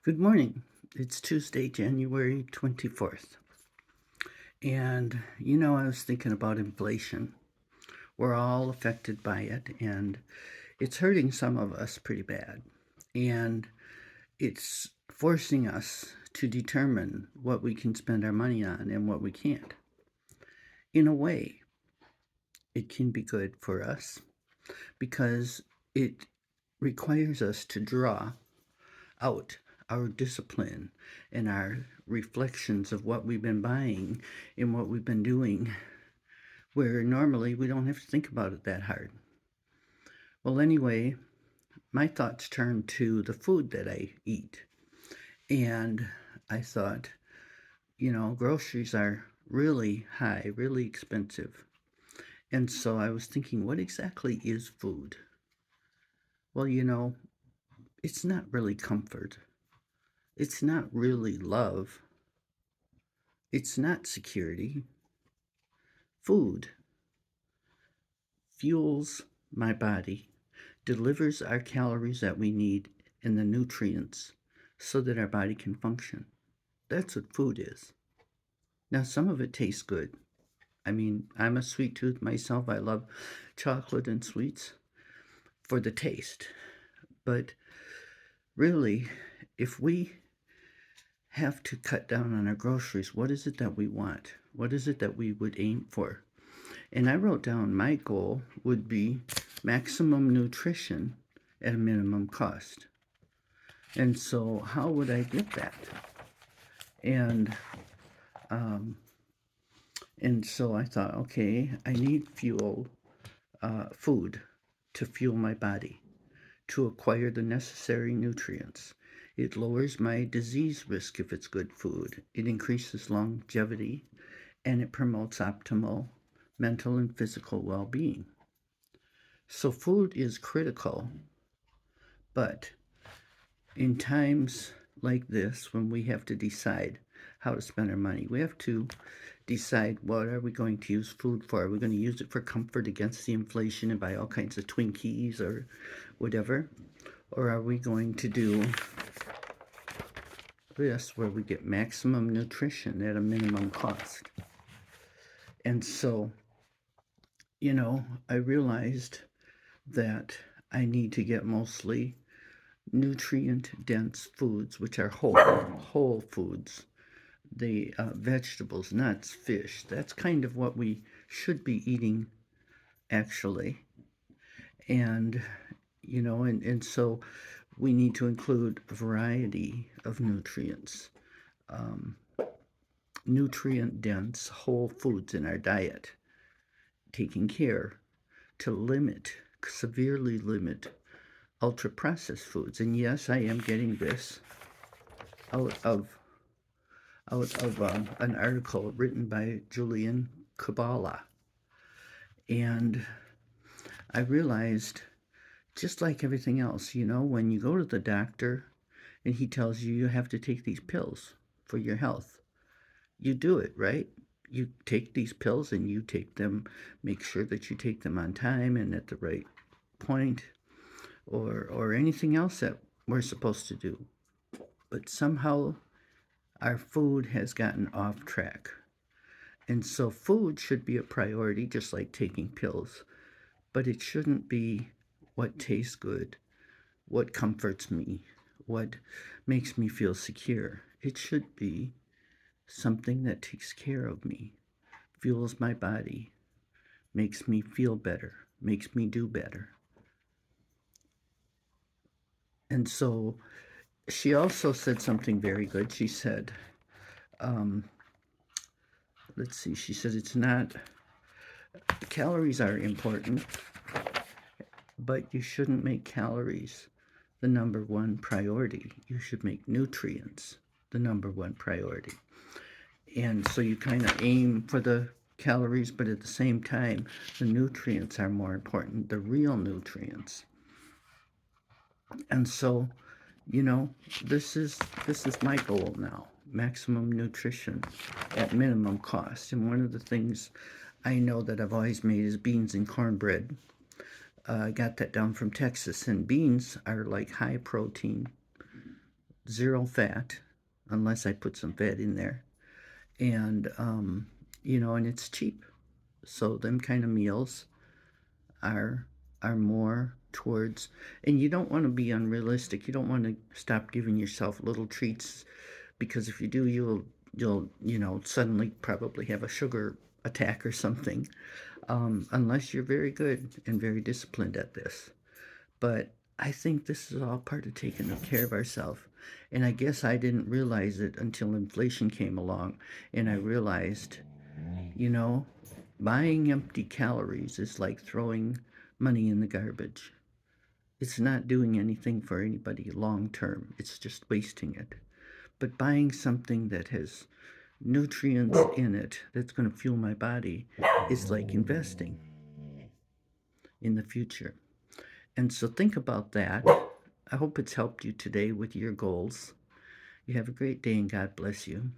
Good morning. It's Tuesday, January 24th. And, I was thinking about inflation. We're all affected by it, and it's hurting some of us pretty bad. And it's forcing us to determine what we can spend our money on and what we can't. In a way, it can be good for us because it requires us to draw out our discipline and our reflections of what we've been buying and what we've been doing, where normally we don't have to think about it that hard. Well, anyway, my thoughts turned to the food that I eat. And I thought, groceries are really high, really expensive. And so I was thinking, what exactly is food? Well, it's not really comfort. It's not really love. It's not security. Food fuels my body, delivers our calories that we need and the nutrients so that our body can function. That's what food is. Now, some of it tastes good. I mean, I'm a sweet tooth myself. I love chocolate and sweets for the taste. But really, if we have to cut down on our groceries, what is it that we want? What is it that we would aim for? And I wrote down my goal would be maximum nutrition at a minimum cost. And so, how would I get that? And um, and so I thought, okay, I need food to fuel my body, to acquire the necessary nutrients. It lowers my disease risk if it's good food. It increases longevity, and it promotes optimal mental and physical well-being. So food is critical, but in times like this, when we have to decide how to spend our money, we have to decide what are we going to use food for. Are we going to use it for comfort against the inflation and buy all kinds of Twinkies or whatever? Or are we going to do this where we get maximum nutrition at a minimum cost? And so, I realized that I need to get mostly nutrient dense foods, which are whole foods, the vegetables, nuts, fish. That's kind of what we should be eating actually. And, and so we need to include a variety of nutrients, um, nutrient dense whole foods in our diet, taking care to severely limit ultra processed foods. And yes, I am getting this out of an article written by Julian Kabbalah. And I realized, just like everything else, when you go to the doctor and he tells you you have to take these pills for your health, you do it, right? You take these pills and you take them, make sure that you take them on time and at the right point, or anything else that we're supposed to do. But somehow our food has gotten off track. And so food should be a priority, just like taking pills. But it shouldn't be what tastes good, what comforts me, what makes me feel secure. It should be something that takes care of me, fuels my body, makes me feel better, makes me do better. And so she also said something very good. She said, um, let's see, she said it's not, calories are important, but you shouldn't make calories the number one priority. You should make nutrients the number one priority. And so you kind of aim for the calories, but at the same time, the nutrients are more important, the real nutrients. And so, this is my goal now, maximum nutrition at minimum cost. And one of the things I know that I've always made is beans and cornbread. I got that down from Texas, and beans are like high protein. zero fat, unless I put some fat in there. And, and it's cheap. So them kind of meals are more towards, and you don't want to be unrealistic. You don't want to stop giving yourself little treats, because if you do, you'll suddenly probably have a sugar attack or something, unless you're very good and very disciplined at this. But I think this is all part of taking care of ourselves. And I guess I didn't realize it until inflation came along, and I realized, you know, buying empty calories is like throwing money in the garbage. It's not doing anything for anybody long term, it's just wasting it. But buying something that has nutrients in it that's going to fuel my body is like investing in the future. And so think about that. I hope it's helped you today with your goals. You have a great day and God bless you.